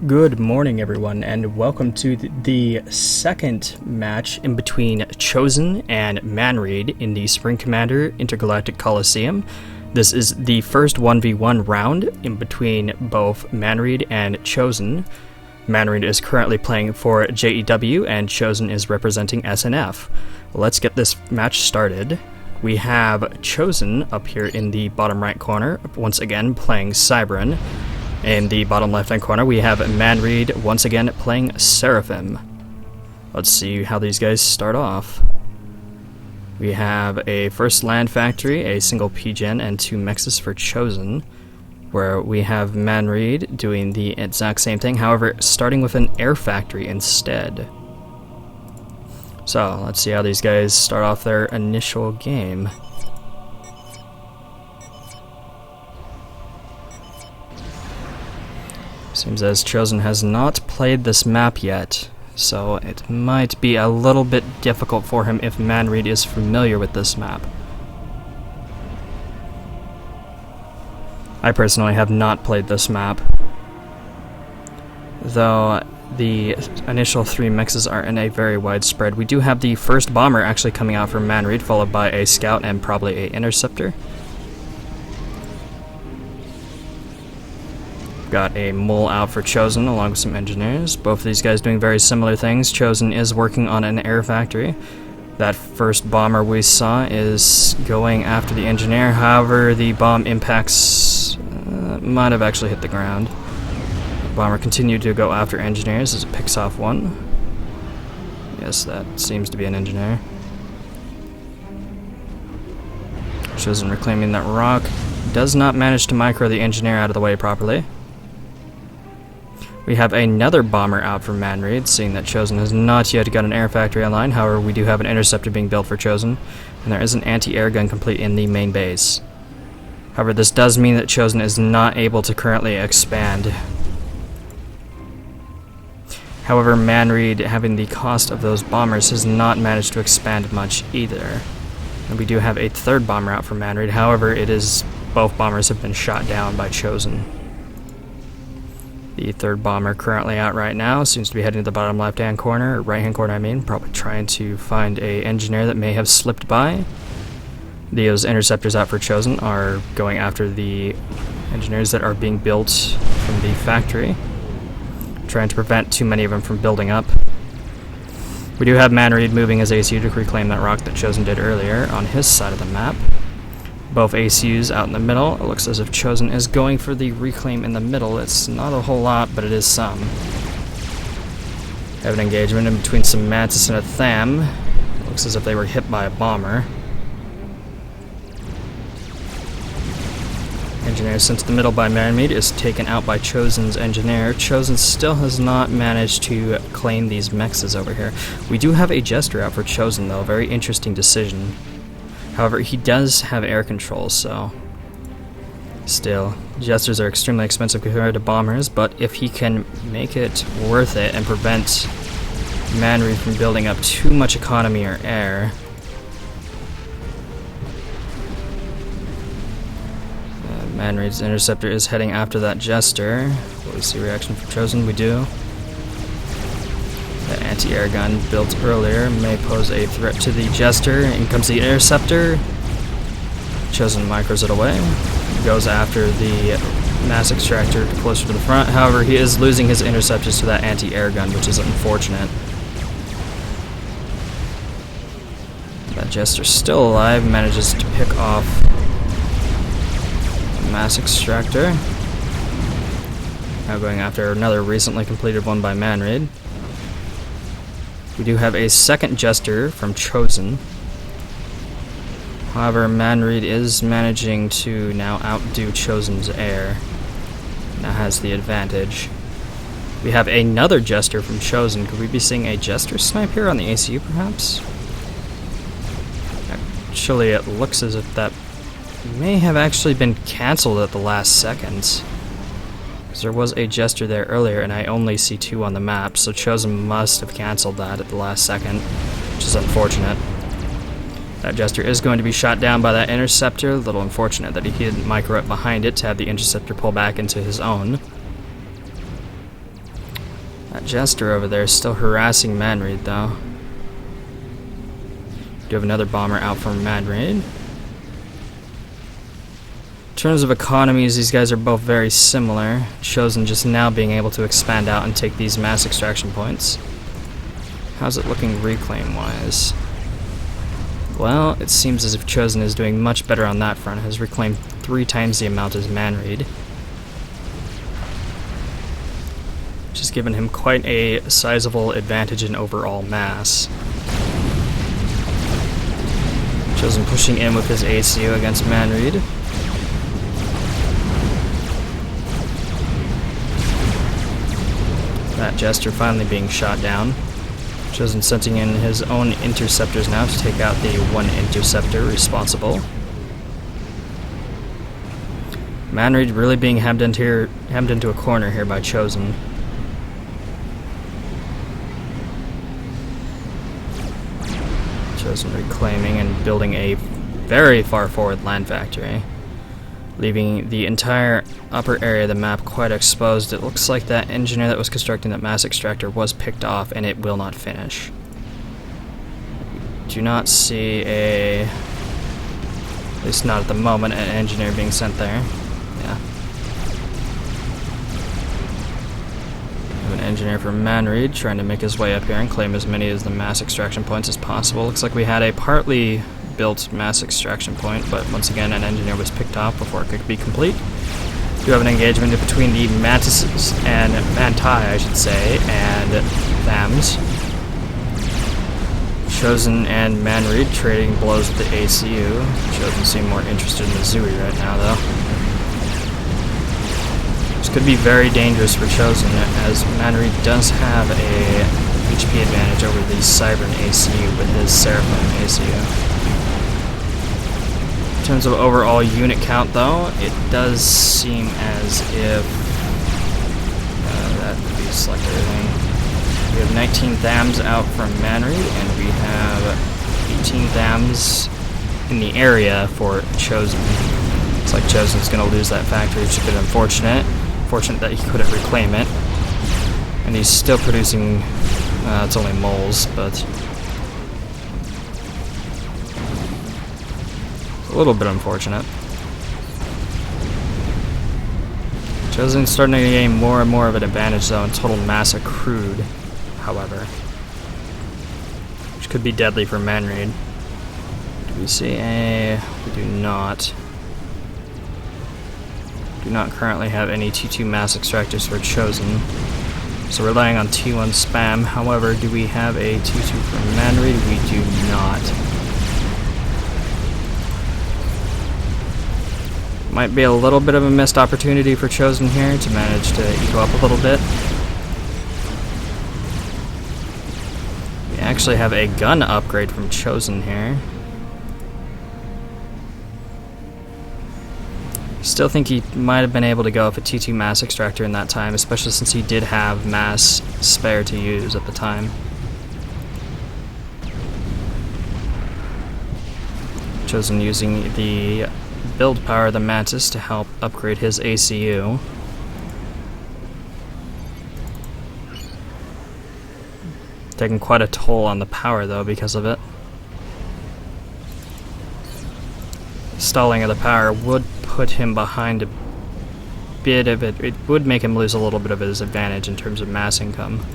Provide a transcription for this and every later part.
Good morning, everyone, and welcome to the second match in between Chosen and Manread in the Spring Commander Intergalactic Colosseum. This is the first 1v1 round in between both Manread and Chosen. Manread is currently playing for JEW, and Chosen is representing SNF. Let's get this match started. We have Chosen up here in the bottom right corner, once again playing Cybran. In the bottom left-hand corner, we have Manread once again playing Seraphim. Let's see how these guys start off. We have a first land factory, a single PGen, and 2 mexes for Chosen, where we have Manread doing the exact same thing, however, starting with an air factory instead. So, let's see how these guys start off their initial game. Seems as Chosen has not played this map yet, so it might be a little bit difficult for him if Manread is familiar with this map. I personally have not played this map, though the initial 3 mixes are in a very wide spread. We do have the first bomber actually coming out from Manread, followed by a scout and probably an interceptor. Got a mole out for Chosen along with some engineers. Both of these guys doing very similar things. Chosen is working on an air factory. That first bomber we saw is going after the engineer, however the bomb impacts might have actually hit the ground. The bomber continued to go after engineers as it picks off one. Yes, that seems to be an engineer. Chosen reclaiming that rock. Does not manage to micro the engineer out of the way properly. We have another bomber out for Manread, seeing that Chosen has not yet got an air factory online. However, we do have an interceptor being built for Chosen, and there is an anti-air gun complete in the main base. However, this does mean that Chosen is not able to currently expand. However, Manread, having the cost of those bombers, has not managed to expand much either. And we do have a third bomber out for Manread, however, both bombers have been shot down by Chosen. The third bomber currently out right now seems to be heading to the bottom left-hand corner, or right-hand corner I mean, probably trying to find a engineer that may have slipped by. Those interceptors out for Chosen are going after the engineers that are being built from the factory, trying to prevent too many of them from building up. We do have Manread moving his ACU to reclaim that rock that Chosen did earlier on his side of the map. Both ACUs out in the middle. It looks as if Chosen is going for the reclaim in the middle. It's not a whole lot, but it is some. Have an engagement in between some Mantis and a Tham. It looks as if they were hit by a bomber. Engineer sent to the middle by Manread is taken out by Chosen's engineer. Chosen still has not managed to claim these mexes over here. We do have a Jester out for Chosen, though. Very interesting decision. However, he does have air control, so still, Jesters are extremely expensive compared to bombers, but if he can make it worth it and prevent Manread from building up too much economy or air, Manread's interceptor is heading after that Jester. Will we see reaction from Chosen? We do. The anti-air gun built earlier may pose a threat to the Jester. In comes the interceptor. Chosen micros it away. Goes after the mass extractor closer to the front. However, he is losing his interceptors to that anti-air gun, which is unfortunate. That Jester still alive, manages to pick off the mass extractor. Now going after another recently completed one by Manread. We do have a second Jester from Chosen. However, Manread is managing to now outdo Chosen's air. Now has the advantage. We have another Jester from Chosen. Could we be seeing a Jester snipe here on the ACU, perhaps? Actually, it looks as if that may have actually been cancelled at the last second. There was a Jester there earlier, and I only see 2 on the map, so Chosen must have cancelled that at the last second, which is unfortunate. That Jester is going to be shot down by that interceptor. A little unfortunate that he didn't micro it behind it to have the interceptor pull back into his own. That Jester over there is still harassing Manread, though. Do have another bomber out from Manread. In terms of economies, these guys are both very similar. Chosen just now being able to expand out and take these mass extraction points. How's it looking reclaim-wise? Well, it seems as if Chosen is doing much better on that front. Has reclaimed 3 times the amount as Manread. Which has given him quite a sizable advantage in overall mass. Chosen pushing in with his ACU against Manread. That Jester finally being shot down. Chosen sending in his own interceptors now to take out the one interceptor responsible. Manread really being hemmed into a corner here by Chosen. Chosen reclaiming and building a very far forward land factory, leaving the entire upper area of the map quite exposed. It looks like that engineer that was constructing that mass extractor was picked off and it will not finish. Do not see at least not at the moment, an engineer being sent there. Yeah. An engineer from Manread trying to make his way up here and claim as many of the mass extraction points as possible. Looks like we had a partly built mass extraction point, but once again an engineer was picked off before it could be complete. We do have an engagement between the Mantises and Manti, I should say, and Thams. Chosen and Manread trading blows with the ACU. Chosen seem more interested in the Zui right now, though. This could be very dangerous for Chosen, as Manread does have a HP advantage over the Cybern ACU with his Seraphim ACU. In terms of overall unit count, though, it does seem as if that could be select everything. We have 19 Thams out from Manread, and we have 18 Thams in the area for Chosen. Looks like Chosen's going to lose that factory, which is a bit unfortunate. Fortunate that he couldn't reclaim it. And he's still producing, it's only moles, but a little bit unfortunate. Chosen's starting to gain more and more of an advantage, though, in total mass accrued, however, which could be deadly for Manread. Do we see a... we do not. Do not currently have any T2 mass extractors for Chosen, so relying on T1 spam. However, do we have a T2 for Manread? We do not. Might be a little bit of a missed opportunity for Chosen here to manage to eco up a little bit. We actually have a gun upgrade from Chosen here. Still think he might have been able to go with a T2 mass extractor in that time, especially since he did have mass spare to use at the time. Chosen using the build power of the Mantis to help upgrade his ACU. Taking quite a toll on the power, though, because of it. Stalling of the power would put him behind a bit of it. It would make him lose a little bit of his advantage in terms of mass income,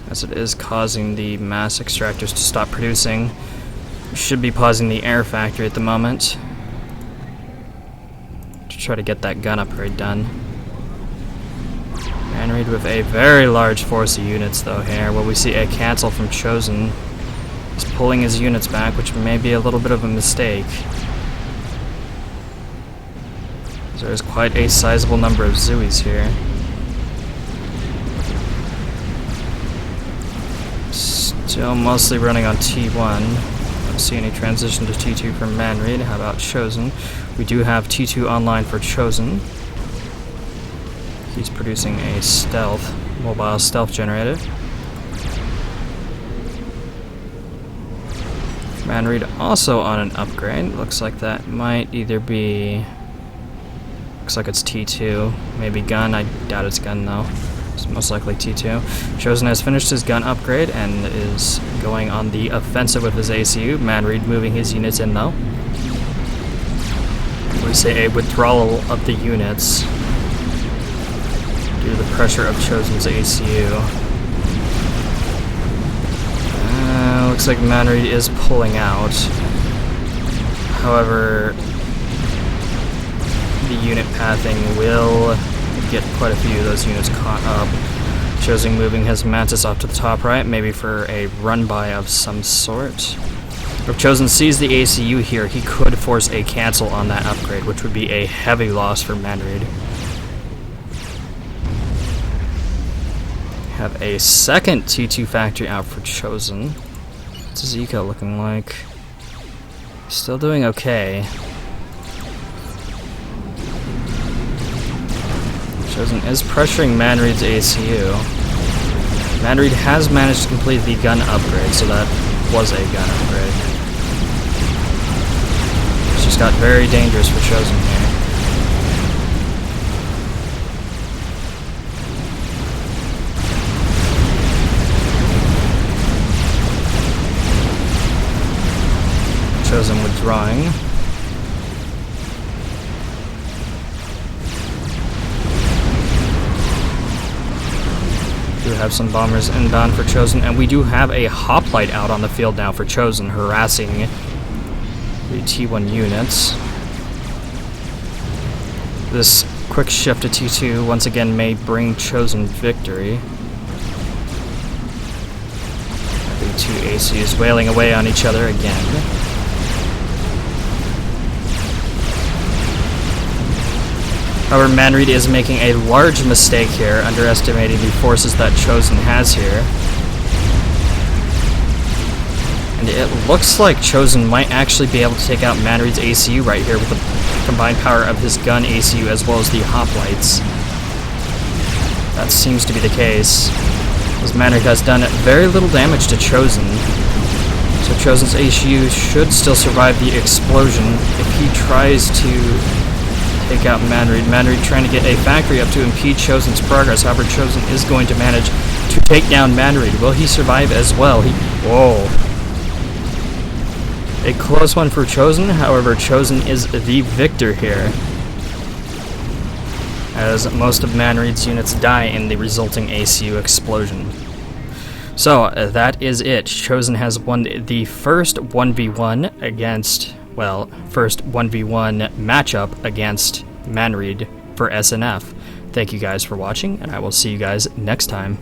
as it is causing the mass extractors to stop producing. Should be pausing the air factory at the moment to try to get that gun upgrade done. Manread with a very large force of units, though, here. Well, we see a cancel from Chosen. He's pulling his units back, which may be a little bit of a mistake. There's quite a sizable number of Zuis here. Still mostly running on T1. Don't see any transition to T2 from Manread. How about Chosen? We do have T2 online for Chosen. He's producing a mobile stealth generator. Manread also on an upgrade. Looks like that might either be... looks like it's T2. Maybe gun. I doubt it's gun, though. It's most likely T2. Chosen has finished his gun upgrade and is going on the offensive with his ACU. Manread moving his units in though. We say a withdrawal of the units due to the pressure of Chosen's ACU. Looks like Manread is pulling out. However, the unit pathing will get quite a few of those units caught up. Chosen moving his Mantis off to the top right, maybe for a run-by of some sort. If Chosen sees the ACU here, he could force a cancel on that upgrade, which would be a heavy loss for Manread. Have a second T2 factory out for Chosen. What's his eco looking like? Still doing okay. Chosen is pressuring Manread's ACU. Manread has managed to complete the gun upgrade, so that was a gun upgrade. It's just got very dangerous for Chosen here. Chosen withdrawing. We do have some bombers inbound for Chosen, and we do have a hoplite out on the field now for Chosen, harassing the T1 units. This quick shift to T2 once again may bring Chosen victory. The two ACs wailing away on each other again. However, Manread is making a large mistake here, underestimating the forces that Chosen has here. And it looks like Chosen might actually be able to take out Manread's ACU right here with the combined power of his gun ACU as well as the hoplites. That seems to be the case, as Manread has done very little damage to Chosen. So Chosen's ACU should still survive the explosion if he tries to take out Manread. Manread trying to get a factory up to impede Chosen's progress. However, Chosen is going to manage to take down Manread. Will he survive as well? Whoa. A close one for Chosen. However, Chosen is the victor here, as most of Manread's units die in the resulting ACU explosion. So, that is it. Chosen has won the first 1v1 against... well, first 1v1 matchup against Manread for SNF. Thank you guys for watching, and I will see you guys next time.